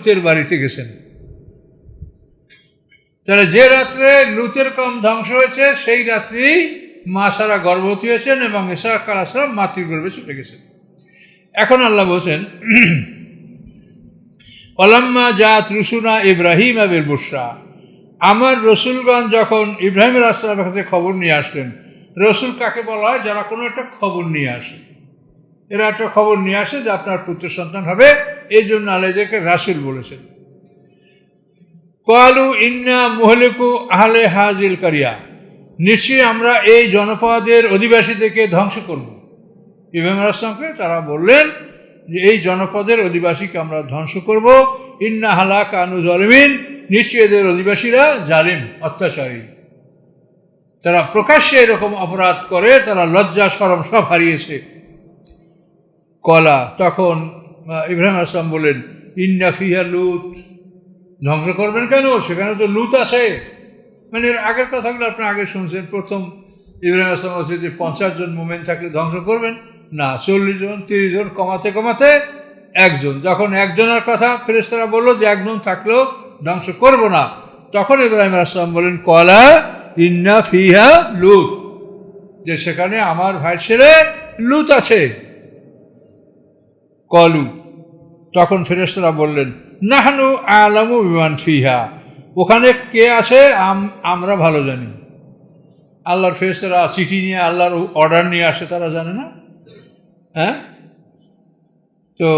লুতের বাড়িতে গেছেন। তাহলে যে রাত্রে লুতের কম ধ্বংস হয়েছে সেই রাত্রেই মা সারা গর্ভবতী হয়েছেন এবং ইসহাক আলাইহিস সালাম মাতৃগর্ভে চলে গেছেন। এখন আল্লাহ বলছেন, ওয়ালাম্মা জাত রুসুনা ইব্রাহিম বিল বুশরা, আমার রসুলগণ যখন ইব্রাহিম আলাইহিস সালামের কাছে খবর নিয়ে আসলেন। রসুল কাকে বলা হয়? যারা কোনো একটা খবর নিয়ে আসে। এরা একটা খবর নিয়ে আসে যে আপনার পুত্র সন্তান হবে, এই জন্য আল্লাহ এদেরকে রাসূল বলেছেন। ক্বালু ইন্না মুহলিকু আহলে হাযিল কারিয়া, নিশ্চয়ই আমরা এই জনপদের অধিবাসীদেরকে ধ্বংস করব। ইব্রাহিম আলাইহিস সালামকে তারা বললেন যে এই জনপদের অধিবাসীকে আমরা ধ্বংস করব। ইন্না হালা কানু জালিমিন, নিশ্চয়ই এদের অধিবাসীরা জালিম, অত্যাচারী। তারা প্রকাশ্যে এরকম অপরাধ করে, তারা লজ্জা শরম সব হারিয়েছে। কলা, তখন ইব্রাহিম আলাইহিস সালাম বললেন, ইন্না ফিহা লুত, ধ্বংস করবেন কেন? সেখানে তো লুত আছে। মানে এর আগের কথাগুলো আপনি আগে শুনছেন। প্রথম ইব্রাহিম আলাইহিস সালাম বলছে যে 50 জন মুমিন থাকলে ধ্বংস করবেন না, 40 জন 30 জন কমাতে কমাতে একজন। যখন একজনের কথা ফেরেশতারা বললো যে একজন থাকলেও ধ্বংস করব না, তখন ইব্রাহিম আলাইহিস সালাম বলেন, কলা ইন্না ফিহা লুত, যে সেখানে আমার ভাই ছেলে লুত আছে। কলু, তখন ফেরেশতারা বললেন, নাহনু আলামু বিমান ফিহা, ওখানে কে আছে আমরা ভালো জানি। আল্লাহর ফেরেশতারা চিঠি নিয়ে আল্লাহর অর্ডার নিয়ে আসে, তারা জানে না? হ্যাঁ, তো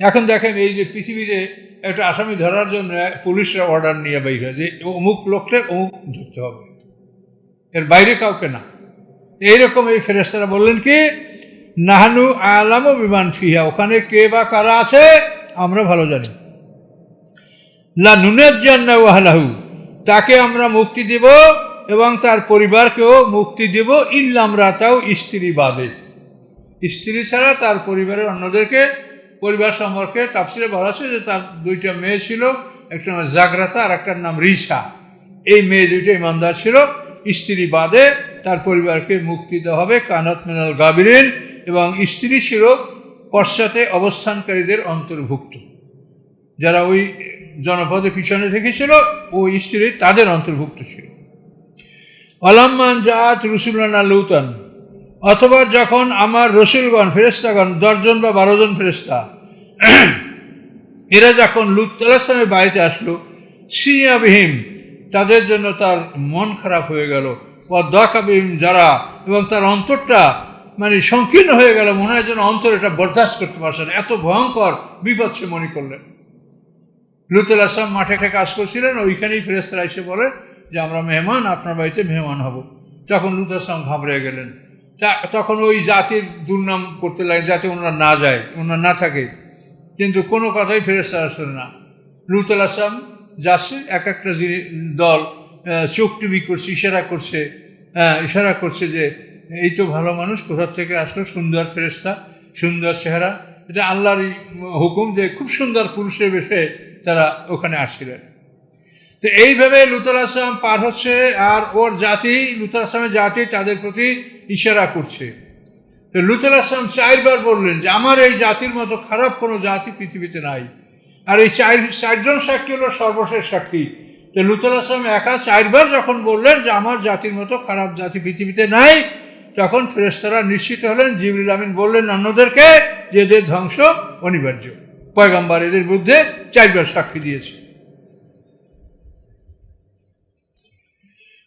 এখন দেখেন এই যে পৃথিবীতে একটা আসামি ধরার জন্য পুলিশরা অর্ডার নিয়ে বাইর হয় যে অমুক লোককে অমুক ধরতে হবে, এর বাইরে কাউকে না। এইরকম এই ফেরেশতারা বললেন কি, নাহানু আলামু বিমান ফিহা, ওখানে কে বা কারা আছে আমরা ভালো জানি। লা নুনাজ্জিয়ান্নাহু ওয়া আহলাহু, তাকে আমরা মুক্তি দেব এবং তার পরিবারকেও মুক্তি দেব, ইল্লা ইমরাতাহু, স্ত্রী বাদে। স্ত্রী ছাড়া তার পরিবারের অন্যদেরকে, পরিবার সম্পর্কে তাফসিরে বলা আছে যে তার 2টা মেয়ে ছিল, একটা নাম জাগরাতা আর একটার নাম রিসা। এই মেয়ে 2টা ইমানদার ছিল, স্ত্রী বাদে তার পরিবারকে মুক্তি দেওয়া হবে। কানাত মিনাল গাবিরিন, এবং স্ত্রী ছিল পশ্চাতে অবস্থানকারীদের অন্তর্ভুক্ত। যারা ওই জনপদে পিছনে থেকেছিল ওই স্ত্রী তাদের অন্তর্ভুক্ত ছিল। ওয়ালাম্মান জাআত রুসুলানা লুতান, অথবা যখন আমার রসুলগণ ফেরেশতাগণ 10 জন বা 12 জন ফেরেশতা এরা যখন লুত আলাইহিস সালামের বাড়িতে আসলো, সিয়া বিহিম, তাদের জন্য তার মন খারাপ হয়ে গেল। ও দাকা বিহিম যারা, এবং তার অন্তরটা মানে সংকীর্ণ হয়ে গেল, মনে হয় যেন অন্তর এটা বরদাস্ত করতে পারছে না, এত ভয়ঙ্কর বিপদ সে মনে করলেন। লুত আলাইহিস সালাম মাঠে কাজ করছিলেন, ওইখানেই ফেরেশতারা এসে বলে যে আমরা মেহমান, আপনার বাড়িতে মেহমান হব। তখন লুত আলাইহিস সালাম ঘাবড়ে গেলেন। তখন ওই জাতির দুর্নাম করতে লাগে যাতে ওনারা না যায়, ওনারা না থাকে, কিন্তু কোনো কথাই ফেরেশতারা শোনে না। লুত আলাইহিস সালাম যাচ্ছে, এক একটা দল চোখ টিভি করছে, ইশারা করছে যে এই তো ভালো মানুষ, কোথা থেকে আসলো, সুন্দর ফেরেশতা, সুন্দর চেহারা, এটা আল্লাহরই হুকুম যে খুব সুন্দর পুরুষের বেশে তারা ওখানে আসছিলেন। তো এইভাবে লুত আলাইহিস সালাম পার হচ্ছে, আর ওর জাতি, লুত আলাইহিস সালামের জাতি তাদের প্রতি ইশারা করছে। তো লুত আলাইহিস সালাম 4 বার বললেন যে আমার এই জাতির মতো খারাপ কোনো জাতি পৃথিবীতে নাই। আর এই 4 জন সাক্ষী হলো সর্বশেষ সাক্ষী। তো লুত আলাইহিস সালাম একা 4 বার যখন বললেন যে আমার জাতির মতো খারাপ জাতি পৃথিবীতে নাই, তখন ফেরেশতারা নিশ্চিত হলেন। জিবরিল আমিন বললেন অন্যদেরকে যে এদের ধ্বংস অনিবার্য, পয়গম্বর এদের বিরুদ্ধে 4 বার সাক্ষী দিয়েছে।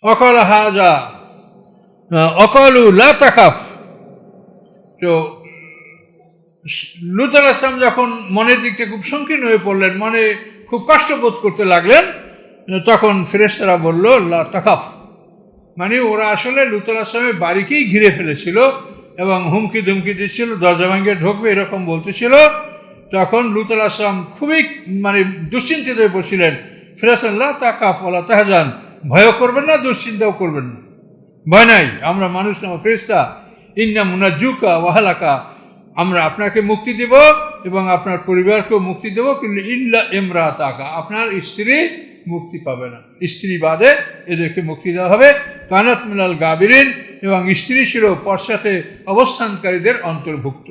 অকাল হাজা অকালু লা তাখাফ, তো লুত আলাইহিস সালাম যখন মনের দিক থেকে খুব সংকীর্ণ হয়ে পড়লেন, মনে খুব কষ্ট বোধ করতে লাগলেন, তখন ফেরেশতারা বলল লা তাখাফ, মানে ওরা আসলে লুত আলাইহিস সালামের বাড়িকেই ঘিরে ফেলেছিল এবং হুমকি ধুমকি দিচ্ছিল, দরজা ভাঙিয়ে ঢুকবে এরকম বলতেছিল। তখন লুত আলাইহিস সালাম খুবই মানে দুশ্চিন্তিত হয়ে পড়ছিলেন। ফেরেশতারা লা তাখাফ ওয়ালা তাহজান, ভয় করবেন না, দুশ্চিন্তাও করবেন না, ভয় নাই, আমরা মানুষ না, ফেরেশতা। ইন্না মুনাজ্জুকা ওয়া আহলাকা, আমরা আপনাকে মুক্তি দেব এবং আপনার পরিবারকেও মুক্তি দেব, কিন্তু ইল্লা ইমরাতাকা, আপনার স্ত্রী মুক্তি পাবে না, স্ত্রী বাদে এদেরকে মুক্তি দেওয়া হবে। কানাত মিনাল গাবিরিন, এবং স্ত্রী ছিল পশ্চাতে অবস্থানকারীদের অন্তর্ভুক্ত।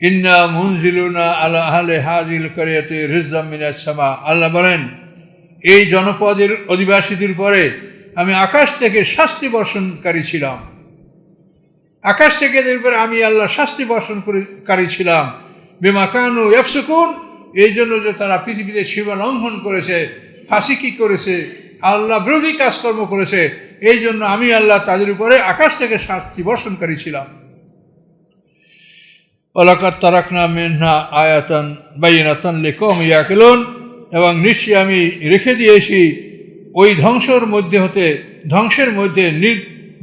ইন্না মুনজিলুনা আলা আহলি হাযিল কারিয়াতি রিজজাম মিনাস সামা। আল্লাহ বলেন, এই জনপদের অধিবাসীদের পরে আমি আকাশ থেকে শাস্তি বর্ষণকারী ছিলাম। আকাশ থেকে এদের উপরে আমি আল্লাহ শাস্তি বর্ষণকারী ছিলাম। বিমা কানু ইয়াফসুকুন, এই জন্য যে তারা পৃথিবীতে সীমা লঙ্ঘন করেছে, ফাসিকি করেছে, আল্লাহ বিরোধী কাজকর্ম করেছে, এই জন্য আমি আল্লাহ তাদের উপরে আকাশ থেকে শাস্তি বর্ষণকারী ছিলাম। ওয়ালাকাদ তারাকনা মিনহা আয়াতান বাইয়িনাতান লিকাওমিন ইয়াকিলুন, এবং নিশ্চয়ই আমি রেখে দিয়েছি ওই ধ্বংসের মধ্যে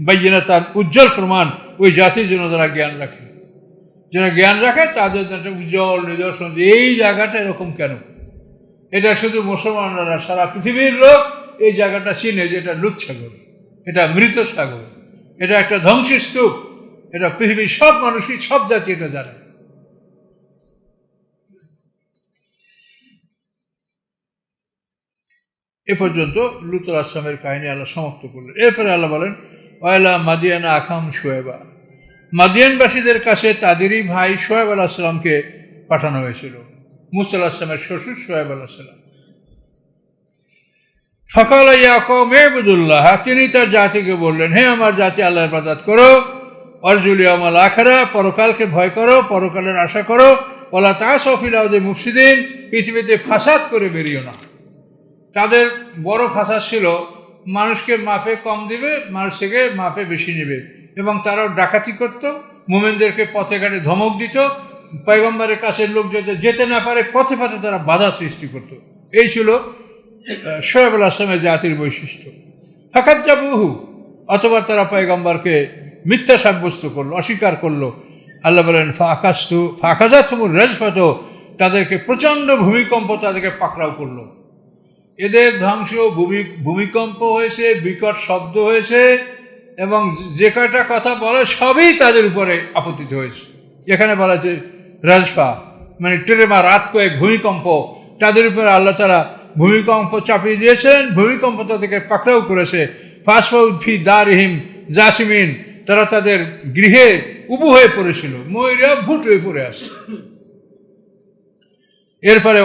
বাইয়িনাতান উজ্জ্বল প্রমাণ ওই জাতির জন্য যারা জ্ঞান রাখে। যারা জ্ঞান রাখে তাদের একটা উজ্জ্বল নিদর্শন যে এই জায়গাটা এরকম কেন। এটা শুধু মুসলমানরা, সারা পৃথিবীর লোক এই জায়গাটা চিনে যে এটা লুৎ সাগর, এটা মৃত সাগর, এটা একটা ধ্বংসস্তূপ। এটা পৃথিবীর সব মানুষই, সব জাতি এটা জানে। এ পর্যন্ত লূত আলাইহিস সালামের কাহিনী আল্লাহ সমাপ্ত করলেন। এরপরে আল্লাহ বলেন, ওয়াইলা মাদিয়ানা আখাম শুয়েবা, মাদিয়ানবাসীদের কাছে তাদেরই ভাই শুয়েব আলাইহিস সালামকে পাঠানো হয়েছিল, মূসা আলাইহিস সালামের শ্বশুর শুয়েব আলাইহিস সালাম। ফাকালা ইয়া কওমি ইবুদুল্লাহ, তিনি তার জাতিকে বললেন, হে আমার জাতি, আল্লাহর ইবাদত করো, অরজুল ইয়াউমাল আখিরা, পরকালকে ভয় করো, পরকালের আশা করো, ওয়ালা তা'সাউ ফিল আরদি মুফসিদিন, পৃথিবীতে ফাসাদ করে বেরিও না। তাদের বড় ফাসাদ ছিল মানুষকে মাফে কম দিবে, মানুষ থেকে মাফে বেশি নেবে, এবং তারাও ডাকাতি করত, মুমিনদেরকে পথে ঘাটে ধমক দিত, পয়গম্বরের কাছে লোক যাতে যেতে না পারে পথে পথে তারা বাধা সৃষ্টি করত। এই ছিল শুয়েব আলাইহিস সালামের জাতির বৈশিষ্ট্য। ফাকাজ্জাবুহু, অথবা তারা পয়গম্বরকে মিথ্যা সাব্যস্ত করলো, অস্বীকার করলো। আল্লাহ বলেন, ফাকাযাতহুমুর রাজফাতু, তাদেরকে প্রচণ্ড ভূমিকম্প তাদেরকে পাকড়াও করলো। এদের ধ্বংস, ভূমিকম্প হয়েছে, বিকট শব্দ হয়েছে, এবং যে কয়টা কথা বলে সবই তাদের উপরে আপতিত হয়েছে। এখানে বলা হয়েছে রাজফা, মানে টেরেমার, রাত কয়েক ভূমিকম্প, তাদের উপরে আল্লাহ তাআলা ভূমিকম্প চাপিয়ে দিয়েছেন, ভূমিকম্প তাদেরকে পাকড়াও করেছে। ফাসফাউ ফি দারিহিম জাসিমিন, তারা তাদের গৃহে উবু হয়ে পড়েছিল, ময়ূরা ভুট হয়ে পড়ে আসে। এরপরে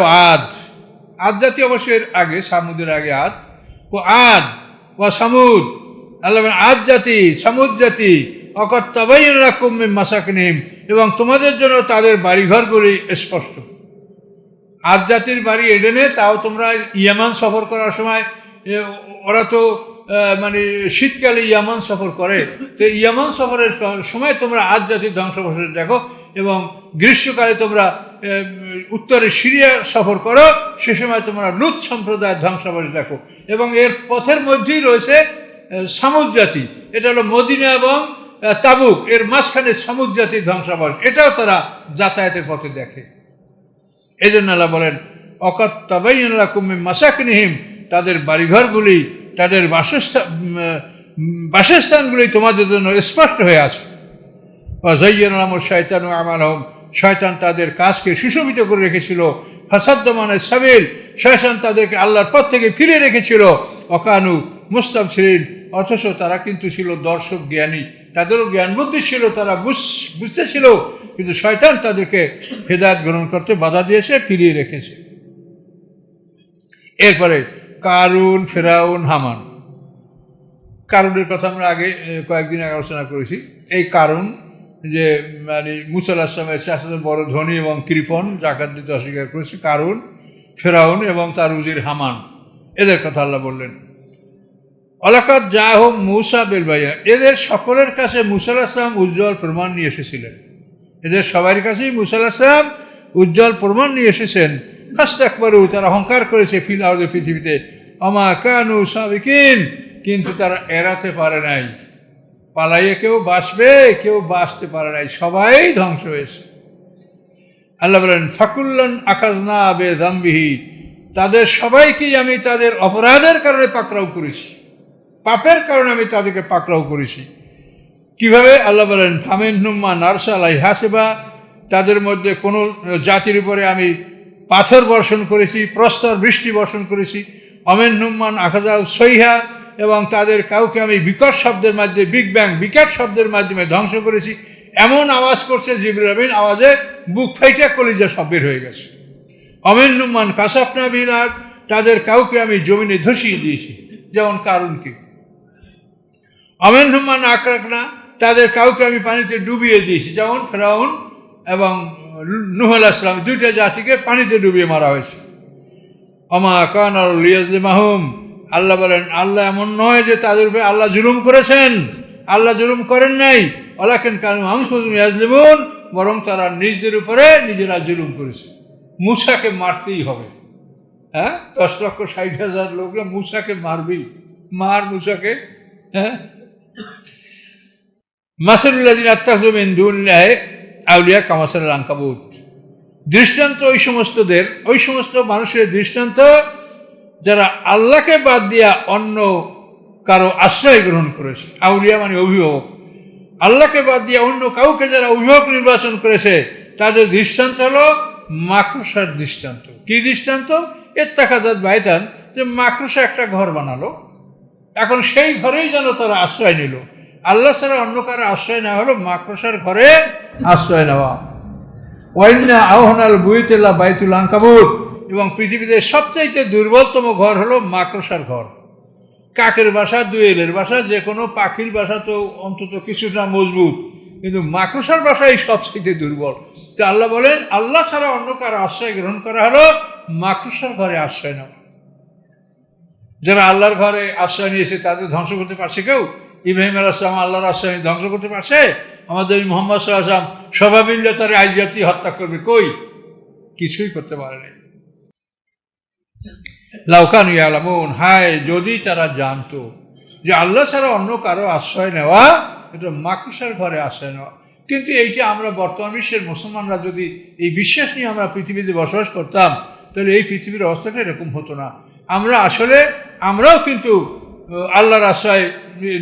আদ জাতি, অবশ্যই আগে সামুদের আগে আদ ও সামুদ। আল্লাহ আদ জাতি, সামুদ জাতি, ওয়াকাদ তাবায়্যানা লাকুম মিন মাসাকিনিহিম, এবং তোমাদের জন্য তাদের বাড়িঘরগুলি স্পষ্ট। আদ জাতির বাড়ি এডেনে, তাও তোমরা ইয়ামান সফর করার সময়, ওরা তো মানে শীতকালে ইয়ামান সফর করে, তো ইয়ামান সফরের সময় তোমরা আদ জাতির ধ্বংসাবশেষ দেখো, এবং গ্রীষ্মকালে তোমরা উত্তরে সিরিয়া সফর করো, সে সময় তোমরা লূত সম্প্রদায়ের ধ্বংসাবশেষ দেখো। এবং এর পথের মধ্যেই রয়েছে সামুদ জাতি, এটা হলো মদিনা এবং তাবুক, এর মাঝখানে সামুদ জাতির ধ্বংসাবশেষ, এটাও তারা যাতায়াতের পথে দেখে। এই জন্য আল্লাহ বলেন, ওয়াকাদ তাবায়্যানা লাকুম মিন মাসাকিনিহিম, তাদের বাড়িঘরগুলি, তাদের বাসস্থানগুলি তোমাদের জন্য স্পষ্ট হয়ে আছে। ওয়াযায়্যানা লাহুমুশ শায়তানু আমালাহুম, শয়তান তাদের কাজকে সুশোভিত করে রেখেছিল। ফাসাদ্দা আনিস সাবিল, শয়তান তাদেরকে আল্লাহর পথ থেকে ফিরে রেখেছিল। ওয়াকানু মুস্তাবসিরিন, অথচ তারা কিন্তু ছিল দর্শক জ্ঞানী, তাদেরও জ্ঞান বুদ্ধি ছিল, তারা বুঝতে ছিল, কিন্তু শয়তান তাদেরকে হেদায়েত গ্রহণ করতে বাধা দিয়েছে, ফিরিয়ে রেখেছে। এরপরে কারুন, ফেরাউন, হামান। কারুনের কথা আমরা আগে কয়েকদিন আগে আলোচনা করেছি। এই কারুন যে মানে মূসা আলাইহিস সালামের চাচাতো বড় ধনী এবং কৃপণ, যাকাত দিতে অস্বীকার করেছে, কারুন, ফেরাউন এবং তার উজির হামান, এদের কথা আল্লাহ বললেন। ওয়ালাকাদ জাআহুম মূসা বিল বায়িনাত, এদের সকলের কাছে মূসা আলাইহিস সালাম উজ্জ্বল প্রমাণ নিয়ে এসেছিলেন। এদের সবার কাছেই মূসা আলাইহিস সালাম উজ্জ্বল প্রমাণ নিয়ে এসেছেন। ফাস্তাকবারু, তারা অহংকার করেছে, ফিল আরদি, পৃথিবীতে। ওমা কানু সাবিকিন, কিন্তু তারা এড়াতে পারে নাই। পালাইয়ে কেউ বাঁচবে, কেউ বাঁচতে পারে নাই, সবাই ধ্বংস হয়েছে। আল্লাহ বলেন, ফাকুল্লান আখাযনা বিযামবিহি, তাদের সবাইকেই আমি তাদের অপরাধের কারণে পাকড়াও করেছি, পাপের কারণে আমি তাদেরকে পাকড়াও করেছি। কিভাবে? আল্লাহ বলেন, ফামিনহুম মান আরসালা আলাইহি হাসিবা, তাদের মধ্যে কোনো জাতির উপরে আমি পাথর বর্ষণ করেছি, প্রস্তর বৃষ্টি বর্ষণ করেছি। অমিনহুম মান আখাযাহু সাইহা, এবং তাদের কাউকে আমি বিকট শব্দের মাধ্যমে, বিগ ব্যাং, বিকট শব্দের মাধ্যমে ধ্বংস করেছি। এমন আওয়াজ করছে জিবরিল আমিন, আওয়াজে বুক ফাইটা কলিজা সব বের হয়ে গেছে। অমিনহুম মান কাসাফনা বিল আরদ, তাদের কাউকে আমি জমিনে ধসিয়ে দিয়েছি, যেমন কারুনকে। অমিনহুম মান আকরাকনা, তাদের কাউকে আমি পানিতে ডুবিয়ে দিয়েছি, যেমন ফেরাউন এবং নূহ আলাইহিস সালাম, দুইটা জাতিকে পানিতে ডুবিয়ে মারা হয়েছে। আমা কানা লিয়াজলিমাহুম, আল্লাহ বলেন আল্লাহ এমন নয় যে তাদের উপরে আল্লাহ জুলুম করেছেন, আল্লাহ জুলুম করেন নাই। ওয়ালাকিন কানু আনফুসুহুম ইয়াজলিমুন, বরং তারা নিজেদের উপরে নিজেরা জুলুম করেছে। মূসাকে মারতেই হবে, হ্যাঁ, 10,60,000 লোকরা মূসাকে মারবি, মার মূসাকে। হ্যাঁ, মাসালুল্লাযিনা ইত্তাখাযু মিন দুনিল্লাহি আউলিয়া কামাসালিল আনকাবুত, দৃষ্টান্ত ওই সমস্ত মানুষের দৃষ্টান্ত যারা আল্লাহকে বাদ দিয়া অন্য কারো আশ্রয় গ্রহণ করেছে। আউলিয়া মানে অভিভাবক, আল্লাহকে বাদ দিয়া অন্য কাউকে যারা অভিভাবক নির্বাচন করেছে, তাদের দৃষ্টান্ত হলো মাকড়সার দৃষ্টান্ত। কি দৃষ্টান্ত? ইত্তাখাযাত বাইতান, যে মাকড়সা একটা ঘর বানালো, এখন সেই ঘরেই যেন তারা আশ্রয় নিল। আল্লাহ ছাড়া অন্য কারো আশ্রয় নেওয়া হলো মাকড়সার ঘরে আশ্রয় নেওয়া। ওয়াইন্না আওহানাল বুয়ুতিল্লা বাইতুল আনকাবুত, এবং পৃথিবীতে সবচাইতে দুর্বলতম ঘর হলো মাকড়সার ঘর। কাকের বাসা, দুয়েলের বাসা, যে কোনো পাখির বাসা তো অন্তত কিছুটা মজবুত, কিন্তু মাকড়সার বাসাই সবচাইতে দুর্বল। তো আল্লাহ বলেন আল্লাহ ছাড়া অন্য কারো আশ্রয় গ্রহণ করা হলো মাকড়সার ঘরে আশ্রয় নেওয়া। যারা আল্লাহর ঘরে আশ্রয় নিয়েছে তাদের ধ্বংস করতে পারছে কেউ? ইব্রাহিম আলাইহিস সালাম আল্লাহর আশ্রয় ধ্বংস করতে পারছে? আমাদের মুহাম্মদ সাল্লাল্লাহু আলাইহি ওয়াসাল্লাম সবাই মিললে তার আইজাতি হত্যা করবে, কই? কিছুই করতে পারে নাই। লাউ কানু ইয়ালামুন, হায় যদি তারা জানতো যে আল্লাহ ছাড়া অন্য কারো আশ্রয় নেওয়া এটা মাকড়সার ঘরে আশ্রয় নেওয়া। কিন্তু এইটা আমরা বর্তমান বিশ্বের মুসলমানরা যদি এই বিশ্বাস নিয়ে আমরা পৃথিবীতে বসবাস করতাম, তাহলে এই পৃথিবীর অবস্থাটা এরকম হতো না। আমরাও কিন্তু আল্লাহর আশ্রয়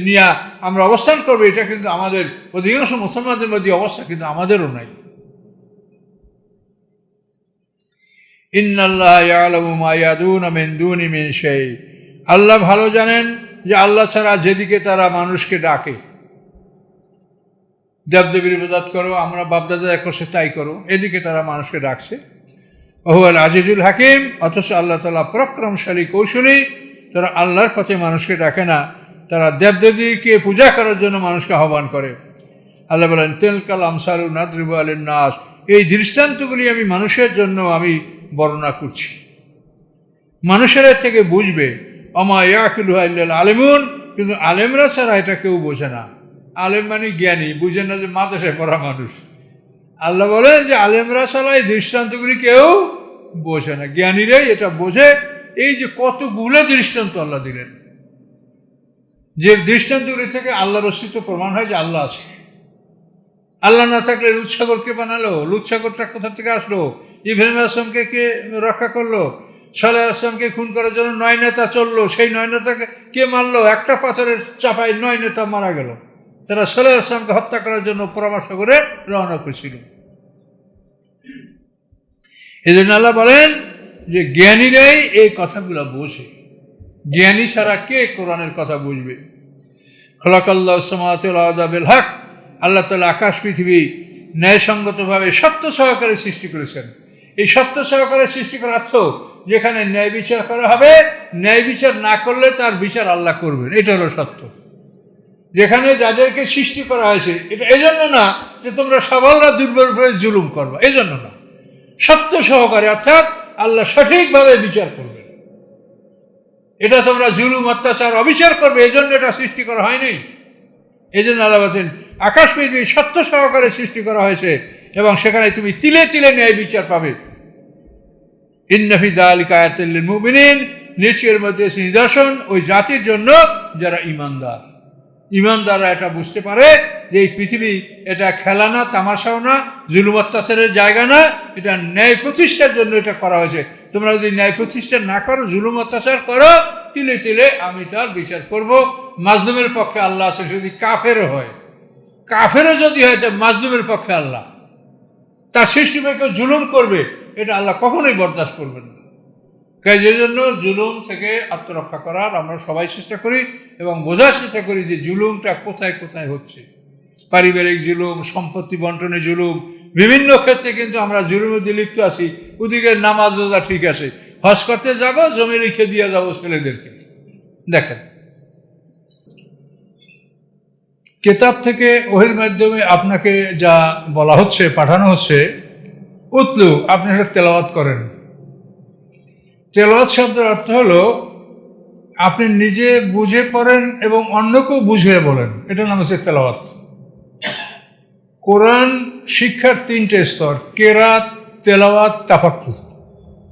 নিয়ে আমরা অবস্থান করবো, এটা কিন্তু আমাদের অধিকাংশ মুসলমানদের মধ্যে অবস্থা, কিন্তু আমাদেরও নাই। ইন্নাল্লাহা ইয়ালামু মা ইয়াদুনা মিন দুনি মিন শাই, আল্লাহ ভালো জানেন যে আল্লাহ ছাড়া যেদিকে তারা মানুষকে ডাকে, দেবদেবীর ইবাদত করো, আমরা বাপদাদা করছে তাই করো, এদিকে তারা মানুষকে ডাকছে। ওহুয়াল আজিজুল হাকিম, অথচ আল্লাহ তাআলা পরাক্রমশালী কৌশলী। তারা আল্লাহর পথে মানুষকে ডাকে না, তারা দেবদেবীকে পূজা করার জন্য মানুষকে আহ্বান করে। আল্লাহ বলেন তিলকাল আমসালু নাদরিবু লিন-নাস, এই দৃষ্টান্তগুলি আমি মানুষের জন্য আমি বর্ণনা করছি, মানুষের থেকে বুঝবে। আমা ইয়াকিলুহা ইল্লাল আলিমুন, কিন্তু আলেমরা ছাড়া এটা কেউ বোঝে না। আলেম মানে জ্ঞানী, বুঝে না যে মাদ্রাসায় পড়া মানুষ। আল্লাহ বলেন যে আলেমরা ছাড়া এই দৃষ্টান্তগুলি কেউ বোঝে না, জ্ঞানীরাই এটা বোঝে। এই যে কতগুলো দৃষ্টান্ত আল্লাহ দিলেন, যে দৃষ্টান্তগুলি থেকে আল্লাহর অস্তিত্ব প্রমাণ হয় যে আল্লাহ আছে। আল্লাহ না থাকলে লুৎসাগরকে বানালো, লুৎসাগরটা কোথা থেকে আসলো? ইব্রাহিম আলাইহিস সালামকে কে রক্ষা করলো? সালেহ আলাইহিস সালামকে খুন করার জন্য 9 নেতা চললো, সেই 9 নেতাকে কে মারলো? একটা পাথরের চাপায় 9 নেতা মারা গেল। তারা সালেহ আলাইহিস সালামকে হত্যা করার জন্য পরামর্শ করে রওনা করেছিল। এই জন্য আল্লাহ বলেন যে জ্ঞানীরাই এই কথাগুলো বোঝে, জ্ঞানী ছাড়া কে কোরআনের কথা বুঝবে? খলাকাল্লাহুস সামাওয়াতি ওয়াল আরদা বিল হক, আল্লাহ তাআলা আকাশ পৃথিবী ন্যায়সঙ্গতভাবে সত্য সহকারে সৃষ্টি করেছেন। এই সত্য সহকারে সৃষ্টি করার অর্থ যেখানে ন্যায় বিচার করা হবে, ন্যায় বিচার না করলে তার বিচার আল্লাহ করবেন, এটা হলো সত্য। যেখানে যাদেরকে সৃষ্টি করা হয়েছে, এটা এজন্য না যে তোমরা সবালরা দুর্বল করে জুলুম করবে, এজন্য না, সত্য সহকারে, অর্থাৎ আল্লাহ সঠিকভাবে বিচার করবেন। এটা তোমরা জুলুম অত্যাচার অবিচার করবে, এজন্য এটা সৃষ্টি করা হয়নি। এই জন্য আল্লাহ বলছেন আকাশ পৃথিবী সত্য সহকারে সৃষ্টি করা হয়েছে এবং সেখানে তুমি তিলে তিলে ন্যায় বিচার পাবে। ইন্না ফি যালিকা আয়াতাল লিল মুমিনিন, নিশ্চয়ের মধ্যে নিদর্শন ওই জাতির জন্য যারা ঈমানদার। ঈমানদাররা এটা বুঝতে পারে যে এই পৃথিবী এটা খেলা না, তামাশাও না, জুলুম অত্যাচারের জায়গা না, এটা ন্যায় প্রতিষ্ঠার জন্য এটা করা হয়েছে। তোমরা যদি ন্যায় প্রতিষ্ঠা না করো, জুলুম অত্যাচার করো, তিলে তিলে আমি তার বিচার করব। মাজলুমের পক্ষে আল্লাহ আছে, যদি কাফেরও হয়, কাফেরও যদি হয়, তো মাজলুমের পক্ষে আল্লাহ। তার সৃষ্টিকে কেউ জুলুম করবে, এটা আল্লাহ কখনোই বরদাস্ত করবেন না। তাই যে জন্য জুলুম থেকে আত্মরক্ষা করার আমরা সবাই চেষ্টা করি এবং বোঝার চেষ্টা করি যে জুলুমটা কোথায় কোথায় হচ্ছে। পারিবারিক জুলুম, সম্পত্তি বন্টনে জুলুম, বিভিন্ন ক্ষেত্রে কিন্তু আমরা জুলুমের মধ্যে লিপ্ত আছি। ওদিকে নামাজ রোজা ঠিক আছে, হজ করতে যাব, জমি লিখে দিয়ে যাবো ছেলেদেরকে। দেখেন, কিতাব থেকে ওহির মাধ্যমে আপনাকে যা বলা হচ্ছে, পাঠানো হচ্ছে, উতলু, আপনি সেটা তেলাওয়াত করেন। তেলাওয়াত শব্দের অর্থ হলো আপনি নিজে বুঝে পড়েন এবং অন্যকেও বুঝিয়ে বলেন, এটার নাম হচ্ছে তেলাওয়াত। কোরআন শিক্ষার তিনটে স্তর: কেরাত, তেলাওয়াত, তাফাক্কুর।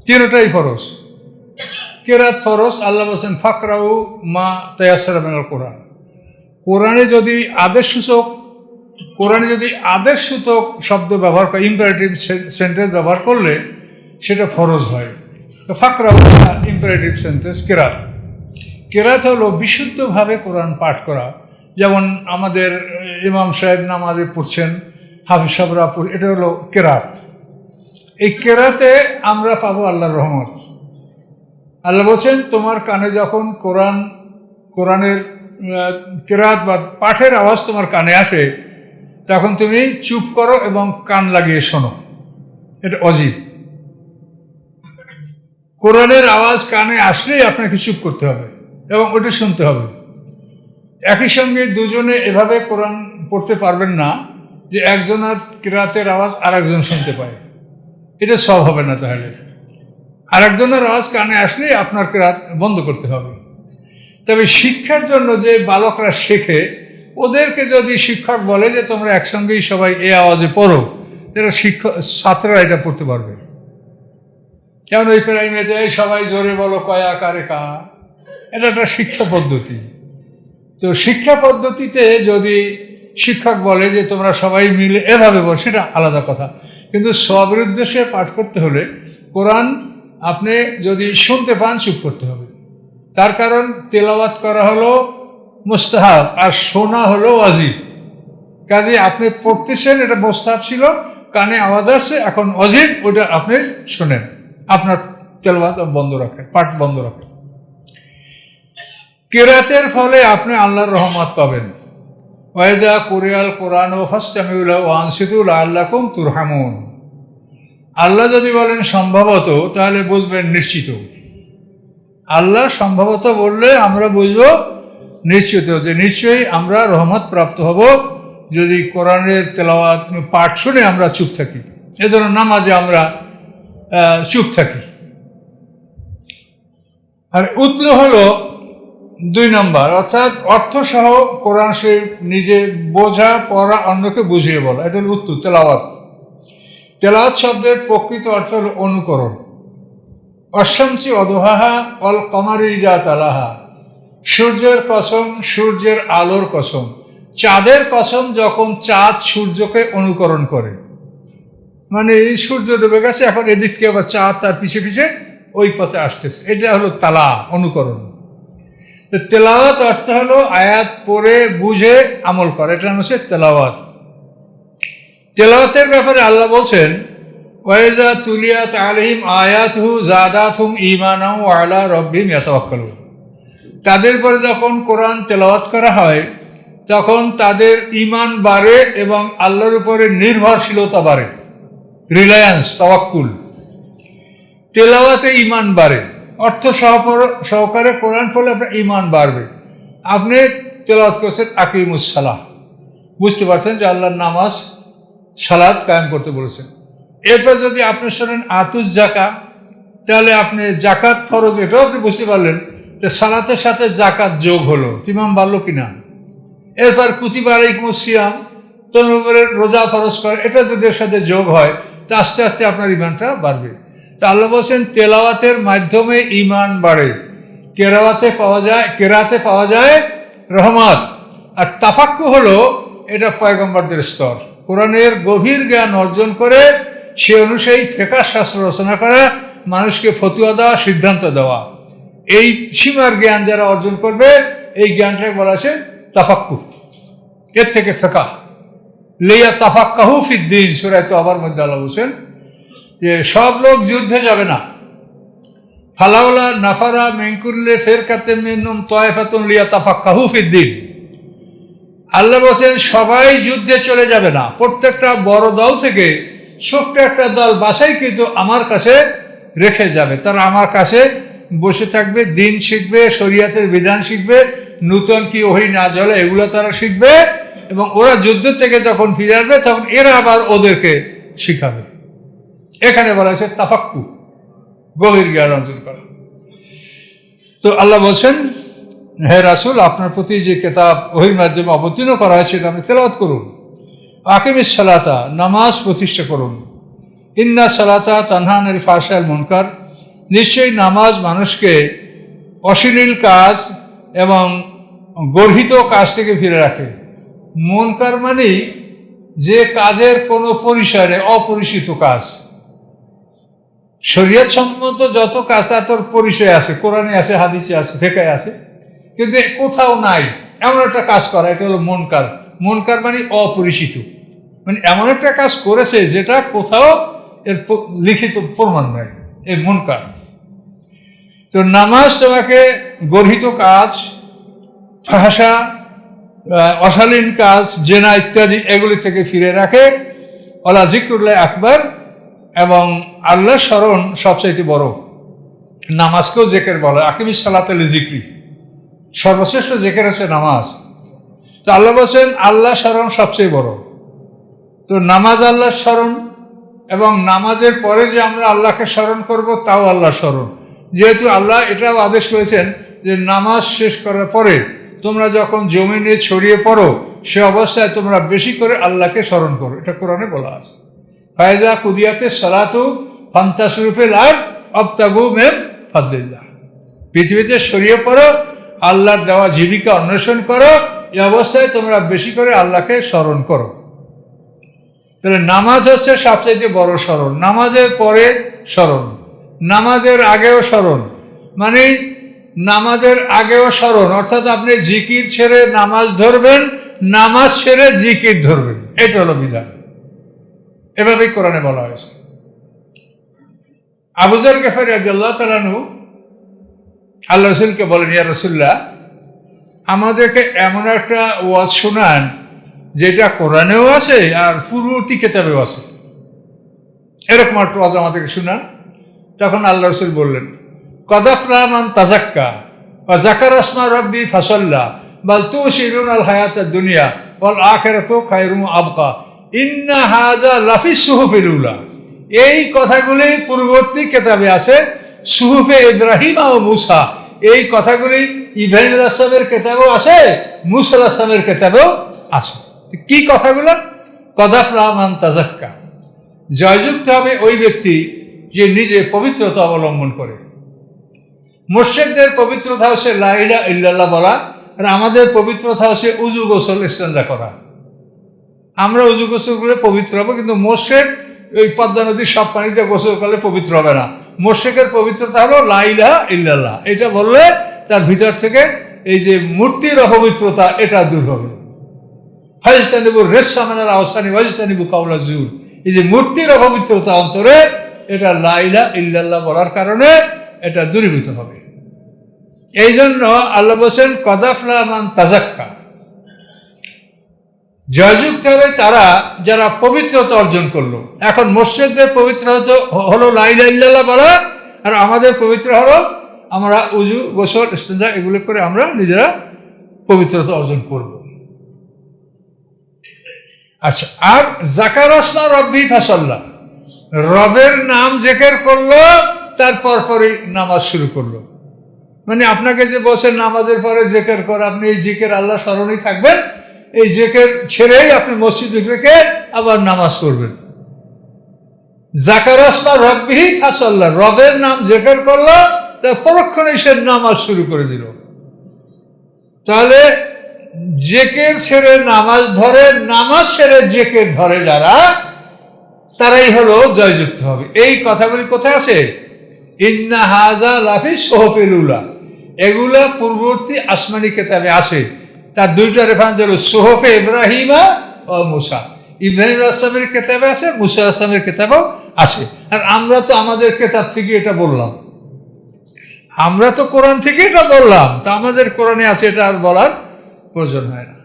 তিনটাই ফরজ। কেরাত ফরজ, আল্লাহ বলছেন ফাকরাউ মা তায়াসসারা মিনাল কোরআন। কোরআনে যদি আদেশসূচক শব্দ ব্যবহার করে, ইম্পারেটিভ সেন্টেন্স ব্যবহার করলে সেটা ফরজ হয়। তো ফাকরাউ ইম্পারেটিভ সেন্টেন্স। কেরাত হলো বিশুদ্ধভাবে কোরআন পাঠ করা। যেমন আমাদের ইমাম সাহেব নামাজে পড়ছেন, হাফিজ সাহেবরা, এটা হলো কেরাত। এই কেরাতে আমরা পাবো আল্লাহর রহমত। আল্লাহ বলছেন তোমার কানে যখন কোরআনের কেরাত বা পাঠের আওয়াজ তোমার কানে আসে, তখন তুমি চুপ করো এবং কান লাগিয়ে শোনো। এটা অজীব। কোরআনের আওয়াজ কানে আসলেই আপনাকে চুপ করতে হবে এবং ওটা শুনতে হবে। একই সঙ্গে দুজনে এভাবে কোরআন পড়তে পারবেন না যে একজনের কেরাতের আওয়াজ আর একজন শুনতে পায়, এটা সব হবে না। তাহলে আর একজনের আওয়াজ কানে আসলেই আপনার কেরাত বন্ধ করতে হবে। তবে শিক্ষার জন্য যে বালকরা শেখে, ওদেরকে যদি শিক্ষক বলে যে তোমরা একসঙ্গেই সবাই এই আওয়াজে পড়ো, এটা ছাত্ররা এটা পড়তে পারবে। যেমন ওই প্রাইমে যায় সবাই জোরে বলো কয়া কারে কা, এটা একটা শিক্ষা পদ্ধতি। তো শিক্ষা পদ্ধতিতে যদি শিক্ষক বলে যে তোমরা সবাই মিলে এভাবে বল, সেটা আলাদা কথা। কিন্তু সবের উদ্দেশ্যে পাঠ করতে হলে কোরআন আপনি যদি শুনতে পান, চুপ করতে হবে। তার কারণ তেলাওয়াত করা হলো মুস্তাহাব আর শোনা হলো ওয়াজিব। কাজে আপনি পড়তেছেন, এটা মুস্তাহাব ছিল, কানে আওয়াজ আসছে, এখন ওয়াজিব, ওটা আপনি শোনেন, আপনার তেলাওয়াত বন্ধ রাখেন, পাঠ বন্ধ রাখেন। কেরাতের ফলে আপনি আল্লাহর রহমত পাবেন। ওয়াইজা কুরিয়াল কোরআন ও ফাসতামিউ লাহু ওয়া আনসিতু লাআল্লাকুম তুরহামুন। আল্লাহ যদি বলেন সম্ভবত, তাহলে বুঝবেন নিশ্চিত। আল্লাহ সম্ভবত বললে আমরা বুঝবো নিশ্চিত যে নিশ্চয়ই আমরা রহমত প্রাপ্ত হব যদি কোরআনের তেলাওয়াত পাঠ শুনে আমরা চুপ থাকি। এ ধরনের নামাজে আমরা চুপ থাকি। আর উতলু হলো 2 নম্বর, অর্থাৎ অর্থসহ কোরআন শরীফ নিজে বোঝা, পড়া, অন্যকে বুঝিয়ে বলা, এটা হল উতলু। তেলাওয়াত শব্দের প্রকৃত অর্থ হল অনুকরণ। অশামসি অদোহাহা অল কমারি ইজা তালাহা, সূর্যের কসম, সূর্যের আলোর কসম, চাঁদের কসম যখন চাঁদ সূর্যকে অনুকরণ করে। মানে এই সূর্য ডুবে গেছে, এখন এদিক থেকে আবার চাঁদ তার পিছে পিছে ওই পথে আসতেছে, এটা হলো তালা, অনুকরণ। তেলাওয়াত অর্থ হলো আয়াত পড়ে বুঝে আমল করা, এটা হচ্ছে তেলাওয়াত। তেলাওয়াতের ব্যাপারে আল্লাহ বলছেন ওয়াইজা তুলিয়াত আলাইহিম আয়াতুহু যাদাতহুম ঈমানাও ওয়া আলা রাব্বিহিম ইয়াতাওয়াক্কালুন। তাদের পরে যখন কোরআন তেলাওয়াত করা হয়, তখন তাদের ঈমান বাড়ে এবং আল্লাহর উপরে নির্ভরশীলতা বাড়ে, রিলায়েন্স, তাওয়াক্কুল। তেলাওয়াতে ঈমান বাড়ে, অর্থ সহকারে কোরআন পড়লে আপনার ঈমান বাড়বে। আপনি তেলাওয়াত করছেন আকিমুস সালাহ, বুঝতে পারছেন যে আল্লাহর নামাজ সালাত কায়েম করতে বলেছেন। এরপর যদি আপনি শোনেন আতুস জাকা, তাহলে আপনি জাকাত ফরজ, এটাও আপনি বুঝতে পারলেন যে সালাতের সাথে জাকাত যোগ হলো, ইমাম বাড়লো কিনা। এরপর কুতিবা আলাইকুমুস সিয়াম, তোমার উপরে রোজা ফরজ করে, এটা যদি এর সাথে যোগ হয়, তা আস্তে আস্তে আপনার ঈমানটা বাড়বে। তা আল্লাহ বলছেন তেলাওয়াতের মাধ্যমে ঈমান বাড়ে, কেরাতে পাওয়া যায় রহমত। আর তাফাক্কু হলো এটা পয়গম্বরদের স্তর, কোরআনের গভীর জ্ঞান অর্জন করে সে অনুযায়ী ফিকহ শাস্ত্র রচনা করা, মানুষকে ফতুয়া দেওয়া, সিদ্ধান্ত দেওয়া। এই সীমার জ্ঞান যারা অর্জন করবে, এই জ্ঞানটাকে বলা আছে তাফাক্কু। এর থেকে ফিকহ, লিয়া তাফাক্কাহু ফিদ্দীন, সূরা তাওবার মধ্যে আল্লাহ বলছেন যে সব লোক যুদ্ধে যাবে না। ফালাউলা নাফারা মিন কুল্লি ফিরকাতিন মিনহুম তায়ফাতুন লিয়া তাফাক্কাহু ফিদ্দীন। আল্লাহ বলছেন সবাই যুদ্ধে চলে যাবে না, প্রত্যেকটা বড় দল থেকে ছোট্ট একটা দল বাছাই কিন্তু আমার কাছে রেখে যাবে। তারা আমার কাছে বসে থাকবে, দিন শিখবে, শরিয়াতের বিধান শিখবে, নূতন কি ওহী নাযিল হলো এগুলো তারা শিখবে, এবং ওরা যুদ্ধ থেকে যখন ফিরে আসবে তখন এরা আবার ওদেরকে শিখাবে। এখানে বলা হয়েছে তাফাক্কু, গভীর জ্ঞান অর্জন করা। তো আল্লাহ বলছেন, হে রাসূল, আপনার প্রতি যে কিতাব ওহীর মাধ্যমে অবতীর্ণ করা হয়েছে এটা আপনি তেলাওয়াত করুন। আকিমিস সালাতা, নামাজ প্রতিষ্ঠা করুন। ইন্না সালাতা তানহা আনিল ফাহশাই ওয়াল মুনকার, নিশ্চয়ই নামাজ মানুষকে অশ্লীল কাজ এবং গর্হিত কাজ থেকে ফিরে রাখে। মুনকার মানে যে কাজের কোনো পরিসর নেই, অপরিচিত কাজ। শরীয়ত সম্মত যত কাজ তার তোর পরিচয় আছে, কোরআনে আছে, হাদিসে আছে, ফিকহে আছে, কিন্তু কোথাও নাই এমন একটা কাজ করা, এটা হলো মুনকার। মুনকার মানে অপরিচিত, মানে এমন একটা কাজ করেছে যেটা কোথাও এর লিখিত প্রমাণ নাই, এই মুনকার। তো নামাজ তোমাকে গর্হিত কাজ, ফাহশা, অশালীন কাজ, জেনা ইত্যাদি এগুলি থেকে ফিরে রাখে। ওয়ালা যিকরুল্লাহ আকবার, এবং আল্লাহর স্মরণ সবচাইতে বড়। নামাজকেও জিকির বলে, আকিমিস সালাতা লিযিকরি, সর্বশ্রেষ্ঠ জিকির হচ্ছে নামাজ। তো আল্লাহ বলছেন আল্লাহ স্মরণ সবচেয়ে বড়। তো নামাজ আল্লাহর স্মরণ, এবং নামাজের পরে যে আমরা আল্লাহকে স্মরণ করব তাও আল্লাহর স্মরণ। যেহেতু আল্লাহ এটাও আদেশ করেছেন যে নামাজ শেষ করার পরে তোমরা যখন জমিনে ছড়িয়ে পড়ো সে অবস্থায় তোমরা বেশি করে আল্লাহকে স্মরণ করো, এটা কোরআনে বলা আছে। ফায়জা কুদিয়াতে সালাতু ফান্তাশিরু ফিল আরদ ওয়াবতাগু মিন ফাদলিল্লাহ, পৃথিবীতে ছড়িয়ে পড়ো, আল্লাহর দেওয়া জীবিকা অন্বেষণ করো, এই অবস্থায় তোমরা বেশি করে আল্লাহকে স্মরণ করো। তাহলে নামাজ হচ্ছে সবচেয়ে বড় স্মরণ। নামাজের পরে স্মরণ, নামাজের আগেও স্মরণ, মানে নামাজের আগেও স্মরণ, অর্থাৎ আপনি জিকির ছেড়ে নামাজ ধরবেন, নামাজ ছেড়ে জিকির ধরবেন, এটা হলো বিধান। এভাবেই কোরআনে বলা হয়েছে। আবু যার গিফারী রাদিয়াল্লাহু তাআলা আনহু আল্লাহ রাসূলকে বলেন, ইয়া রাসূলুল্লাহ, আমাদেরকে এমন একটা ওয়াজ শোনান যেটা কোরআনেও আছে আর পূর্ববর্তী কিতাবেও আছে, এরকম একটা ওয়াজ আমাদেরকে শোনান। তখন আল্লাহ রাসূল বললেন, কদ আফলাহা মান তাযাক্কা ওয়া যাকারা ইসমা রাব্বি ফাসাল্লা বাল তুসিরুনাল হায়াতাদ দুনিয়া ওয়াল আখিরাতু খায়রুন ওয়া আবকা ইন্না হাযা লাফি সুহুফিল উলা। এই কথাগুলি পূর্ববর্তী কিতাবে আছে, সুহুফে ইব্রাহিম ও মুসা, এই কথাগুলি ইব্রাহিম আলাইহিস সালামের কিতাবেও আছে, মুসা আলাইহিস সালামের কিতাবেও আছে। কি কথাগুলো? কদ আফলাহা মান তাযাক্কা, জয়যুক্ত হবে ওই ব্যক্তি যে নিজে পবিত্রতা অবলম্বন করে। মুশরিকদের পবিত্রতা হচ্ছে লা ইলাহা ইল্লাল্লাহ বলা, আর আমাদের পবিত্রতা হচ্ছে উযু গোসল ইস্তেনজা করা। আমরা উযু গোসল করে পবিত্র হবো, কিন্তু মুশরিক ওই পদ্মা নদীর সব পানিতে গোসল করলে পবিত্র হবে না। মুশরিকের পবিত্রতা হলো লা ইলাহা ইল্লাল্লাহ, এটা বললে তার ভিতর থেকে এই যে মূর্তির অপবিত্রতা এটা দূর হবে। ফাজতানিবু রিসসা মিনাল আওসানি ওয়াজতানিবু কাওলা যুর, এই যে মূর্তির অপবিত্রতা অন্তরে, এটা লা ইলাহা ইল্লাল্লাহ বলার কারণে এটা দূরীভূত হবে। এই জন্য আল্লাহ বলছেন কদ আফলাহা মান তাযাক্কা, জয়যুক্ত হবে তারা যারা পবিত্রতা অর্জন করলো। এখন মুশরিকদের পবিত্রতা হলো লা ইলাহা ইল্লাল্লাহ বলা, আর আমাদের পবিত্র হলো আমরা উযু গোসল ইস্তেনজা এগুলো করে আমরা নিজেরা পবিত্রতা অর্জন করব। আচ্ছা, আর যাকারা ইসমা রাব্বি ফাসাল্লা, রবের নাম জিকির করলো, তারপর পরই নামাজ শুরু করলো। মানে আপনাকে যে বলছেন নামাজের পরে জিকির কর, আপনি এই জিকির আল্লাহ স্মরণেই থাকবেন, এই জিকির ছেড়েই আপনি মসজিদে ঢুকে আবার নামাজ পড়বেন। যাকারা ইসমা রাব্বি ফাসাল্লা, রবের নাম জিকির করলো, তার পরক্ষণেই সে নামাজ শুরু করে দিল। তাহলে জিকির ছেড়ে নামাজ ধরে, নামাজ ছেড়ে জিকির ধরে যারা, তারাই হলো জয়যুক্ত হবে। এই কথাগুলি কোথায় আছে? ইন্না হাযা লাফি সুহুফিল উলা, এগুলা পূর্ববর্তী আসমানি কিতাবে আছে। তার দুইটা রেফারেন্স হলো সুহুফে ইব্রাহিম ও মুসা, ইব্রাহিম আলাইহিস সালামের কিতাবে আছে, মুসা আলাইহিস সালামের কিতাবেও আছে। আর আমরা তো আমাদের কিতাব থেকে এটা বললাম, আমরা তো কোরআন থেকে এটা বললাম, তা আমাদের কোরআনে আছে, এটা আর বলার প্রয়োজন হয় না।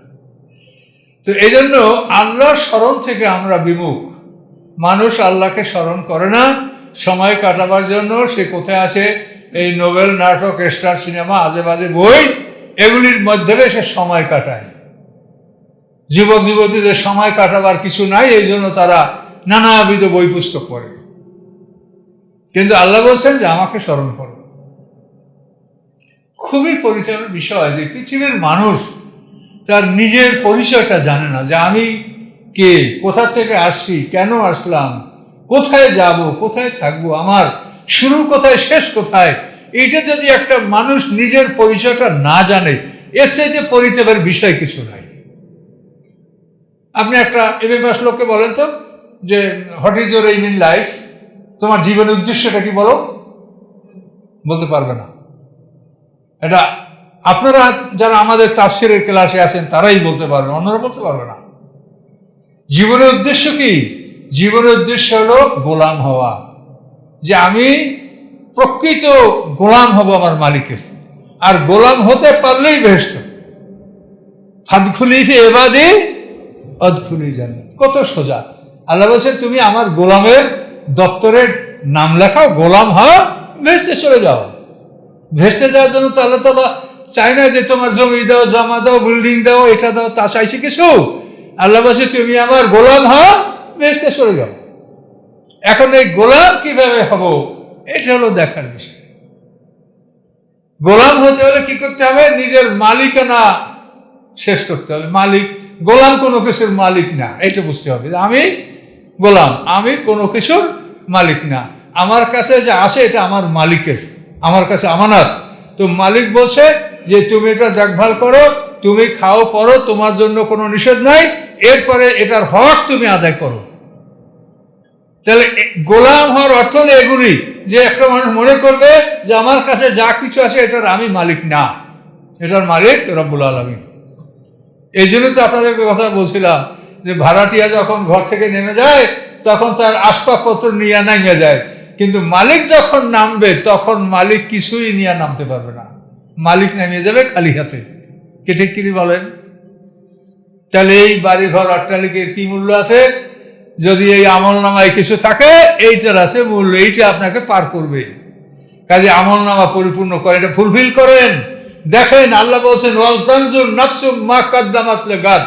তো এই জন্য আল্লাহর স্মরণ থেকে আমরা বিমুখ। মানুষ আল্লাহকে স্মরণ করে না, সময় কাটাবার জন্য সে কোথায় আছে, এই নোবেল, নাটক, স্টার সিনেমা, আজে বাজে বই, এগুলির মধ্যে সে সময় কাটায়। যুবক যুবতীদের সময় কাটাবার কিছু নাই, এই জন্য তারা নানাবিধ বই পুস্তক পড়ে। কিন্তু আল্লাহ বলছেন যে আমাকে স্মরণ করো। খুবই পরিতাপের বিষয় যে পৃথিবীর মানুষ তার নিজের পরিচয়টা জানে না, যে আমি কে, কোথা থেকে আসছি, কেন আসলাম, কোথায় যাব, কোথায় থাকবো, আমার শুরু কোথায়, শেষ কোথায়। এইটা যদি একটা মানুষ নিজের পরিচয়টা না জানে, এর চাইতে পরিতাপের বিষয় কিছু নাই। আপনি একটা এমএ পাস লোককে বলেন তো যে what is your aim in life, তোমার জীবনের উদ্দেশ্যটা কি বলো, বলতে পারবে না। এটা আপনারা যারা আমাদের তাফসীরের ক্লাসে আছেন তারাই বলতে পারবেন, অন্যরা বলতে পারবে না। জীবনের উদ্দেশ্য কি? জীবনের উদ্দেশ্য হলো গোলাম হওয়া, যে আমি প্রকৃত গোলাম হব আমার মালিকের, আর গোলাম হতে পারলেই বেহেশত। ফাদখুলি ফি ইবাদি আদখুলি জান্নাত, কত সোজা। আল্লাহ বলছে তুমি আমার গোলামের দপ্তরের নাম লেখাও, গোলাম হও, বেহেশতে চলে যাও। ভেস্তে যাওয়ার জন্য তো আল্লাহ তাআলা চাই না যে তোমার জমি দাও, জমা দাও, বিল্ডিং দাও, এটা দাও, তা চাইছে কিছু। আল্লাহ বলছে তুমি আমার গোলাম হও, ভেস্তে চলে যাও। এখন এই গোলাম কিভাবে হব, এটা হলো দেখার বিষয়। গোলাম হতে হলে কি করতে হবে? নিজের মালিকানা শেষ করতে হবে। মালিক, গোলাম কোনো কিছুর মালিক না, এটা বুঝতে হবে। আমি গোলাম, আমি কোনো কিছুর মালিক না। আমার কাছে যে আসে এটা আমার মালিকের, আমার কাছে আমানত। তো মালিক বলছে যে তুমি এটা দেখভাল করো, তুমি খাও পরো, তোমার জন্য কোনো নিষেধ নাই, এরপরে এটার হক তুমি আদায় করো। তাহলে গোলাম হওয়ার অর্থ হলো এগুলি, যে একটা মানুষ মনে করবে যে আমার কাছে যা কিছু আছে এটার আমি মালিক না, এটার মালিক রব্বুল আলামিন। এই জন্য তো আপনাদেরকে কথা বলছিলাম যে ভাড়াটিয়া যখন ঘর থেকে নেমে যায় তখন তার আসবাবপত্র নিয়ে নামে যায়, কিন্তু মালিক যখন নামবে তখন মালিক কিছুই নিয়ে নামতে পারবে না, মালিক নেমে যাবে খালি হাতে। কে ঠিক কিনি বলেন? তাহলে এই বাড়িঘর অট্টালিকার কি মূল্য আছে? যদি এই আমল নামায় কিছু থাকে, এইটার আছে মূল্য, এইটা আপনাকে পার করবে। কাজে আমল নামা পরিপূর্ণ করেন, এটা ফুলফিল করেন। দেখেন আল্লাহ বলছেন ওয়াল তানজুর নাফসুম মা কাদ্দামাত লিগাদ,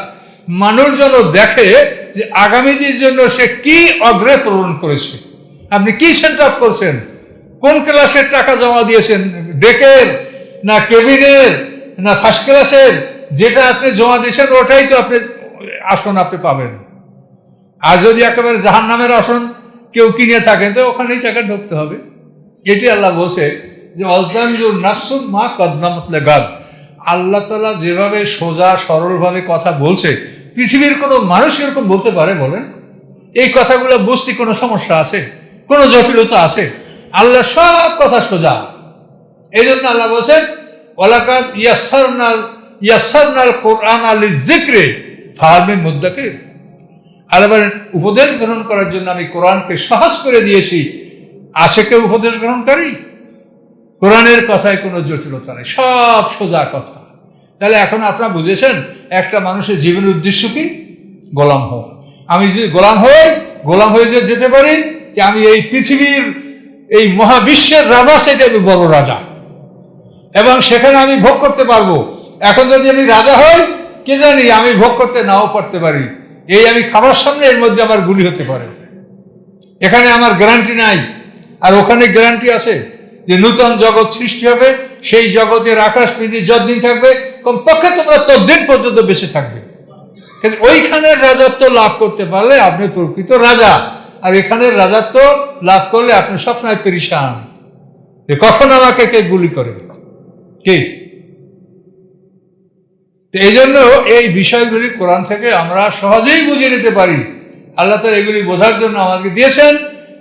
মানুষ যেন দেখে যে আগামী দিনের জন্য সে কি অগ্রে পূরণ করেছে। আপনি কি সেট আপ করছেন, কোন ক্লাসের টাকা জমা দিয়েছেন, ডেকের না কেবিনের না ফার্স্ট ক্লাসের, যেটা আপনি জমা দিয়েছেন ওটাই তো আপনি আসন আপনি পাবেন। আর যদি একেবারে জাহান্নামের আসন কেউ কিনে থাকেন তো ওখানেই টাকা ঢুকতে হবে। এটি আল্লাহ বলছে যে অলতানজুর নাফসুম মা কদ্দামাত লিগাদ। আল্লাহ তাআলা যেভাবে সোজা সরলভাবে কথা বলছে, পৃথিবীর কোনো মানুষ এরকম বলতে পারে বলেন? এই কথাগুলো বুঝতে কোনো সমস্যা আছে, কোনো জটিলতা আছে? আল্লাহ সব কথা সোজা। এই জন্য আল্লাহ বলছেন ওয়ালাকাদ ইয়াসসারনাল কুরআনা লিযিকরি ফাহাল মিন মুদ্দাকির। আল্লাহ উপদেশ গ্রহণ করার জন্য আমি কোরআনকে সহজ করে দিয়েছি, আছে কেউ উপদেশ গ্রহণকারী? কোরআনের কথায় কোনো জটিলতা নেই, সব সোজা কথা। তাহলে এখন আপনারা বুঝেছেন একটা মানুষের জীবনের উদ্দেশ্য কি? গোলাম হওয়া। আমি যদি গোলাম হয়ে যে যেতে পারি যে আমি এই পৃথিবীর এই মহাবিশ্বের রাজা, সেটা আমি বড় রাজা, এবং সেখানে আমি ভোগ করতে পারবো। এখন যদি আমি রাজা হই, কে জানি আমি ভোগ করতে নাও পারতে পারি। এই আমি খাবার সামনে এর মধ্যে আমার গুলি হতে পারে, এখানে আমার গ্যারান্টি নাই। আর ওখানে গ্যারান্টি আছে যে নূতন জগৎ সৃষ্টি হবে, সেই জগতের আকাশ পৃথিবী যতদিন থাকবে কমপক্ষে তোমরা ততদিন পর্যন্ত বেঁচে থাকবে। ওইখানের রাজত্ব লাভ করতে পারলে আপনি প্রকৃত রাজা, আর এখানের রাজত্ব লাভ করলে আপনি সবসময় পেরেশান, কখন আমাকে কে গুলি করে কি। এই জন্য এই বিষয়গুলি কোরআন থেকে আমরা সহজেই বুঝে নিতে পারি। আল্লাহ তাআলা এগুলি বোঝার জন্য আমাদেরকে দিয়েছেন,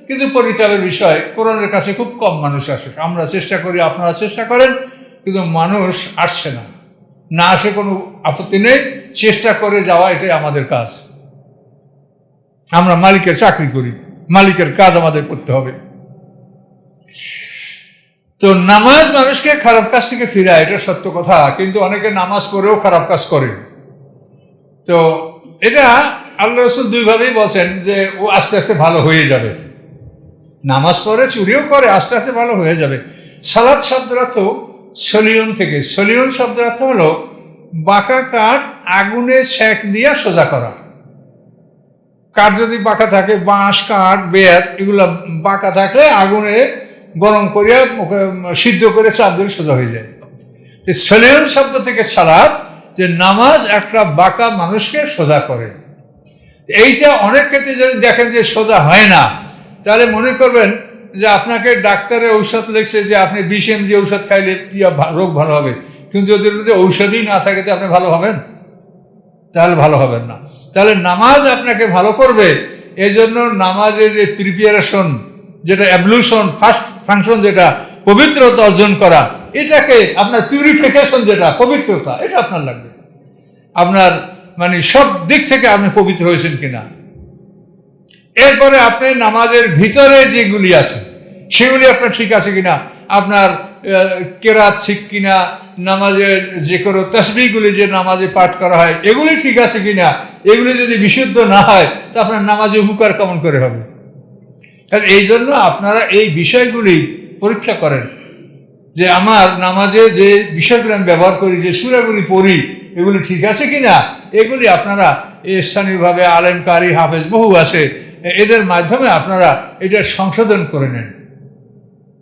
কিন্তু পরিতাপের বিষয় কোরআনের কাছে খুব কম মানুষ আসে। আমরা চেষ্টা করি, আপনারা চেষ্টা করেন, কিন্তু মানুষ আসছে না। না আসে কোনো আপত্তি নেই, চেষ্টা করে যাওয়া এটাই আমাদের কাজ। আমরা মালিকের চাকরি করি, মালিকের কাজ আমাদের করতে হবে। তো নামাজ মানুষকে খারাপ কাজ থেকে ফিরায়, এটা সত্য কথা, কিন্তু অনেকে নামাজ পড়েও খারাপ কাজ করে। তো এটা আল্লাহ রসুল দুইভাবেই বলছেন যে ও আস্তে আস্তে ভালো হয়ে যাবে, নামাজ পড়ে চুরিও করে আস্তে আস্তে ভালো হয়ে যাবে। সালাত শব্দের অর্থ সলিয়ন থেকে, সলিয়ন শব্দের অর্থ হলো বাঁকা কাঠ আগুনে সেক দিয়া সোজা করা। কাঠ যদি বাঁকা থাকে, বাঁশ কাঠ বেত এগুলো বাঁকা থাকলে আগুনে গরম করিয়া সিদ্ধ করে চাপ দিলে সোজা হয়ে যায়। সলিয়ন শব্দ থেকে সালাত, যে নামাজ একটা বাঁকা মানুষকে সোজা করে। এইটা অনেক ক্ষেত্রে যদি দেখেন যে সোজা হয় না, তাহলে মনে করবেন যে আপনাকে ডাক্তারের ঔষধ লিখছে যে আপনি 20 mg ঔষধ খাইলে রোগ ভালো হবে, কিন্তু যদি ঔষধই না থাকে তো আপনি ভালো হবেন? তাহলে ভালো হবেন না। তাহলে নামাজ আপনাকে ভালো করবে, এই জন্য নামাজের যে প্রিপারেশন, যেটা অ্যাবলিউশন, ফার্স্ট ফাংশন, যেটা পবিত্রতা অর্জন করা, এটাকে আপনার পিউরিফিকেশন, যেটা পবিত্রতা, এটা আপনার লাগবে। আপনার মানে সব দিক থেকে আপনি পবিত্র হয়েছেন কিনা। এরপরে আপনি নামাজের ভিতরে যেগুলি আছে সেগুলি আপনার ঠিক আছে কিনা, আপনার কেরাত ঠিক কিনা, নামাজের যে কোনো তাসবিহগুলি যে নামাজে পাঠ করা হয় এগুলি ঠিক আছে কিনা। এগুলি যদি বিশুদ্ধ না হয় তা আপনার নামাজে উপকার কেমন করে হবে? এই জন্য আপনারা এই বিষয়গুলি পরীক্ষা করেন যে আমার নামাজে যে বিষয়গুলি আমি ব্যবহার করি, যে সূরাগুলি পড়ি, এগুলি ঠিক আছে কিনা। এগুলি আপনারা স্থানীয়ভাবে আলেম, কারি, হাফেজ বহু আছে, এদের মাধ্যমে আপনারা এটা সংশোধন করে নেন।